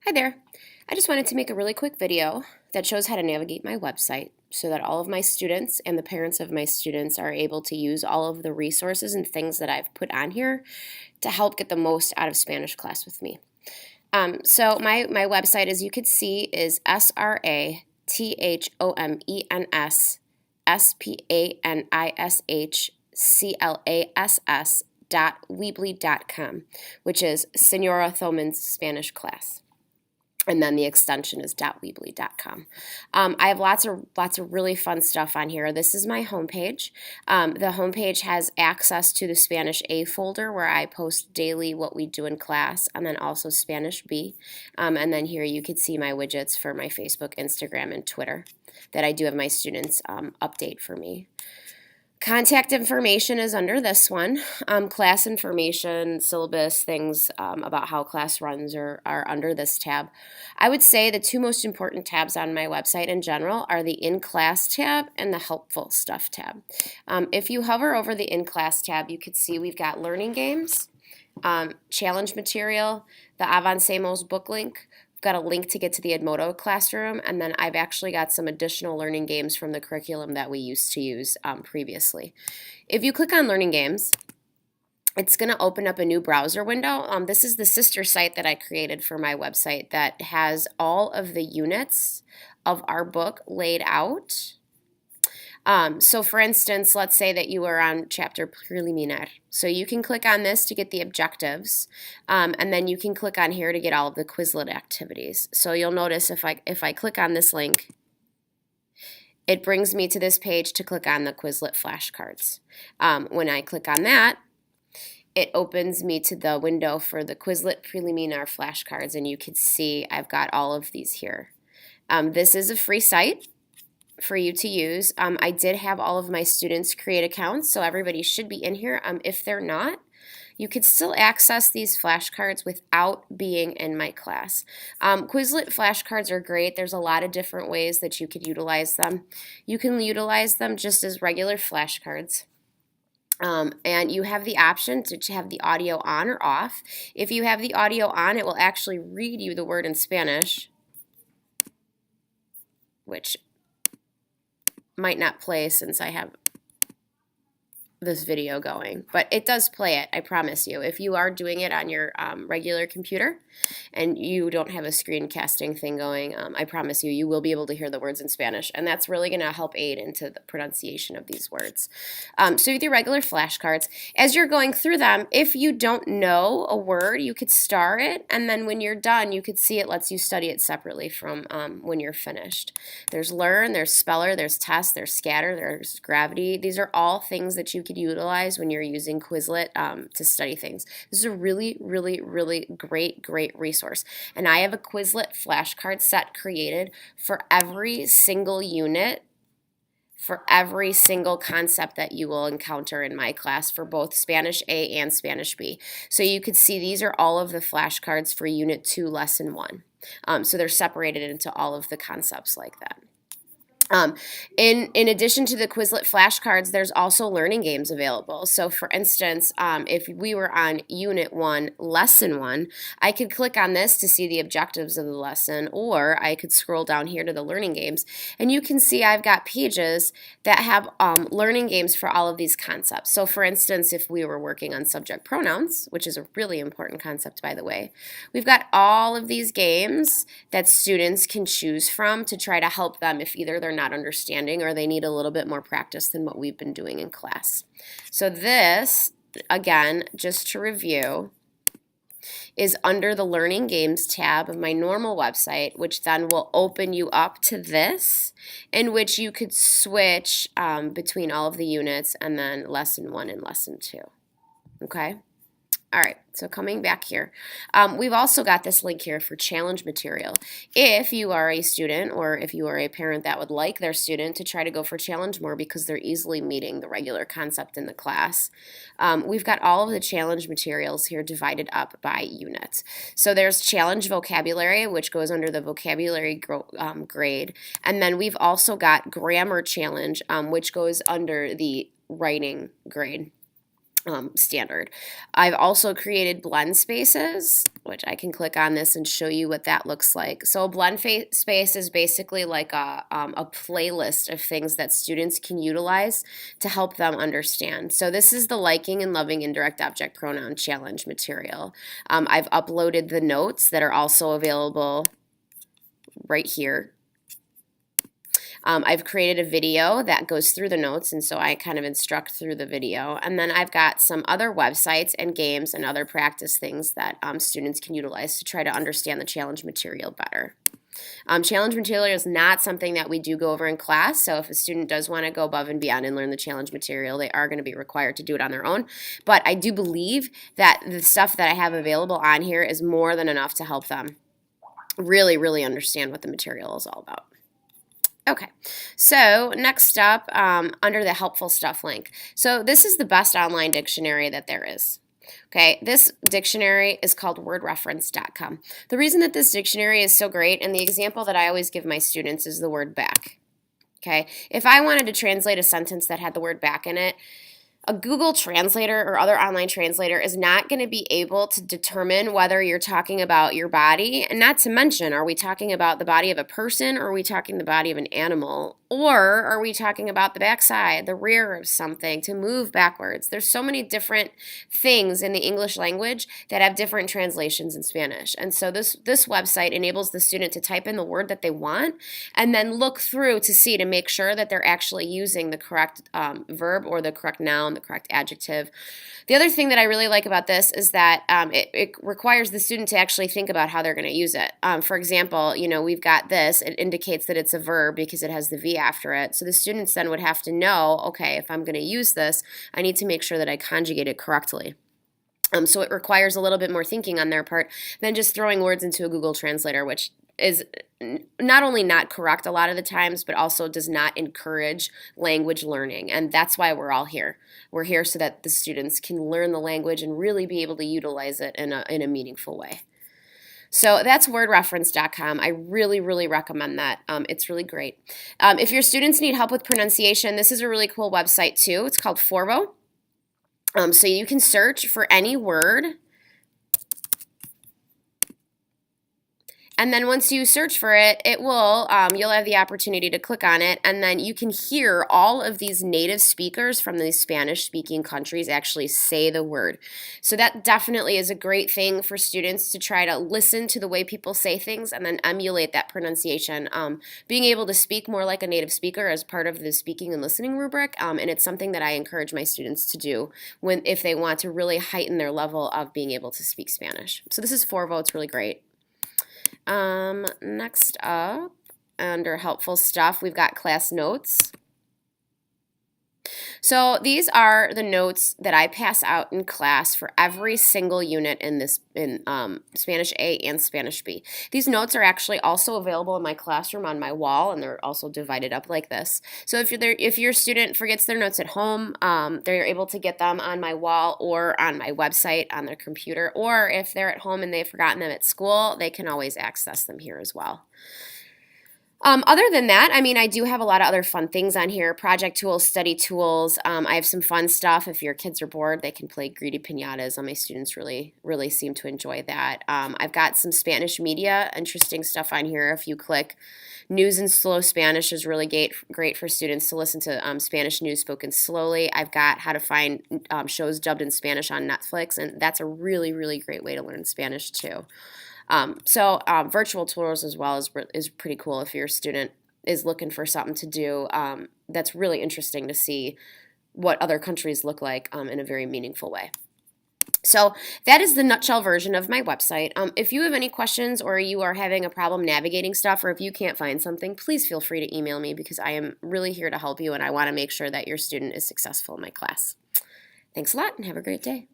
Hi there. I just wanted to make a really quick video that shows how to navigate my website so that all of my students and the parents of my students are able to use all of the resources and things that I've put on here to help get the most out of Spanish class with me. So my website, as you can see, is SRATHOMENISHCLASS.weebly.com, which is Senora Thoman's Spanish class. And then the extension is .weebly.com. I have lots of really fun stuff on here. This is my homepage. The homepage has access to the Spanish A folder where I post daily what we do in class, and then also Spanish B. And then here you can see my widgets for my Facebook, Instagram, and Twitter that I do have my students update for me. Contact information is under this one. Class information, syllabus, things about how class runs are under this tab. I would say the two most important tabs on my website in general are the In-Class tab and the Helpful Stuff tab. If you hover over the In-Class tab, you can see we've got learning games, challenge material, the Avancemos book link, got a link to get to the Edmodo classroom, and then I've actually got some additional learning games from the curriculum that we used to use previously. If you click on learning games, it's going to open up a new browser window. This is the sister site that I created for my website that has all of the units of our book laid out. So for instance, let's say that you are on chapter preliminar. So you can click on this to get the objectives, and then you can click on here to get all of the Quizlet activities. So you'll notice if I click on this link, it brings me to this page to click on the Quizlet flashcards. When I click on that, it opens me to the window for the Quizlet preliminar flashcards, and you can see I've got all of these here. This is a free site for you to use. I did have all of my students create accounts, so everybody should be in here. If they're not, you could still access these flashcards without being in my class. Quizlet flashcards are great. There's a lot of different ways that you could utilize them. You can utilize them just as regular flashcards. And you have the option to have the audio on or off. If you have the audio on, it will actually read you the word in Spanish, which might not play since I have this video going, but it does play it, I promise you. If you are doing it on your regular computer and you don't have a screencasting thing going, I promise you, you will be able to hear the words in Spanish, and that's really going to help aid into the pronunciation of these words. So with your regular flashcards, as you're going through them, if you don't know a word, you could star it, and then when you're done, you could see it lets you study it separately from when you're finished. There's learn, there's speller, there's test, there's scatter, there's gravity. These are all things that you could utilize when you're using Quizlet to study things. This is a really, really, really great resource. And I have a Quizlet flashcard set created for every single unit, for every single concept that you will encounter in my class for both Spanish A and Spanish B. So you could see these are all of the flashcards for Unit 2, Lesson 1. So they're separated into all of the concepts like that. In addition to the Quizlet flashcards, there's also learning games available. So for instance, if we were on Unit 1, Lesson 1, I could click on this to see the objectives of the lesson, or I could scroll down here to the learning games, and you can see I've got pages that have learning games for all of these concepts. So for instance, if we were working on subject pronouns, which is a really important concept, by the way, we've got all of these games that students can choose from to try to help them if either they're not understanding or they need a little bit more practice than what we've been doing in class. So this, again, just to review, is under the Learning Games tab of my normal website, which then will open you up to this, in which you could switch between all of the units and then Lesson 1 and Lesson 2. Okay? All right, so coming back here, we've also got this link here for challenge material. If you are a student or if you are a parent that would like their student to try to go for challenge more because they're easily meeting the regular concept in the class, we've got all of the challenge materials here divided up by units. So there's challenge vocabulary, which goes under the vocabulary grade, and then we've also got grammar challenge, which goes under the writing grade. standard. I've also created blend spaces, which I can click on this and show you what that looks like. So a blend space is basically like a playlist of things that students can utilize to help them understand. So this is the liking and loving indirect object pronoun challenge material. I've uploaded the notes that are also available right here. I've created a video that goes through the notes, and so I kind of instruct through the video. And then I've got some other websites and games and other practice things that students can utilize to try to understand the challenge material better. Challenge material is not something that we do go over in class, so if a student does want to go above and beyond and learn the challenge material, they are going to be required to do it on their own. But I do believe that the stuff that I have available on here is more than enough to help them really, really understand what the material is all about. Okay, so next up, under the helpful stuff link. So this is the best online dictionary that there is. Okay, this dictionary is called wordreference.com. The reason that this dictionary is so great, and the example that I always give my students is the word back. Okay, if I wanted to translate a sentence that had the word back in it, a Google Translator or other online translator is not going to be able to determine whether you're talking about your body, and not to mention, are we talking about the body of a person, or are we talking the body of an animal, or are we talking about the backside, the rear of something, to move backwards. There's so many different things in the English language that have different translations in Spanish, and so this website enables the student to type in the word that they want and then look through to make sure that they're actually using the correct verb or the correct noun, the correct adjective. The other thing that I really like about this is that it requires the student to actually think about how they're going to use it. For example, we've got this. It indicates that it's a verb because it has the V after it. So the students then would have to know, okay, if I'm going to use this, I need to make sure that I conjugate it correctly. So it requires a little bit more thinking on their part than just throwing words into a Google Translator, which is not only not correct a lot of the times, but also does not encourage language learning. And that's why we're all here. We're here so that the students can learn the language and really be able to utilize it in a meaningful way. So that's wordreference.com. I really, really recommend that. It's really great. If your students need help with pronunciation, this is a really cool website too. It's called Forvo. So you can search for any word, and then once you search for it, it will, you'll have the opportunity to click on it, and then you can hear all of these native speakers from these Spanish-speaking countries actually say the word. So that definitely is a great thing for students to try to listen to the way people say things and then emulate that pronunciation. Being able to speak more like a native speaker is part of the speaking and listening rubric, and it's something that I encourage my students to do if they want to really heighten their level of being able to speak Spanish. So this is Forvo. It's really great. Next up, under helpful stuff, we've got class notes. So these are the notes that I pass out in class for every single unit in Spanish A and Spanish B. These notes are actually also available in my classroom on my wall, and they're also divided up like this. So if your student forgets their notes at home, they're able to get them on my wall or on my website on their computer, or if they're at home and they've forgotten them at school, they can always access them here as well. Other than that, I do have a lot of other fun things on here. Project tools, study tools. I have some fun stuff. If your kids are bored, they can play Greedy Pinatas. My students really, really seem to enjoy that. I've got some Spanish media, interesting stuff on here. If you click News in Slow Spanish is really great for students to listen to Spanish news spoken slowly. I've got how to find shows dubbed in Spanish on Netflix, and that's a really, really great way to learn Spanish too. Virtual tours as well is pretty cool if your student is looking for something to do. That's really interesting to see what other countries look like in a very meaningful way. So that is the nutshell version of my website. If you have any questions or you are having a problem navigating stuff, or if you can't find something, please feel free to email me, because I am really here to help you and I want to make sure that your student is successful in my class. Thanks a lot and have a great day.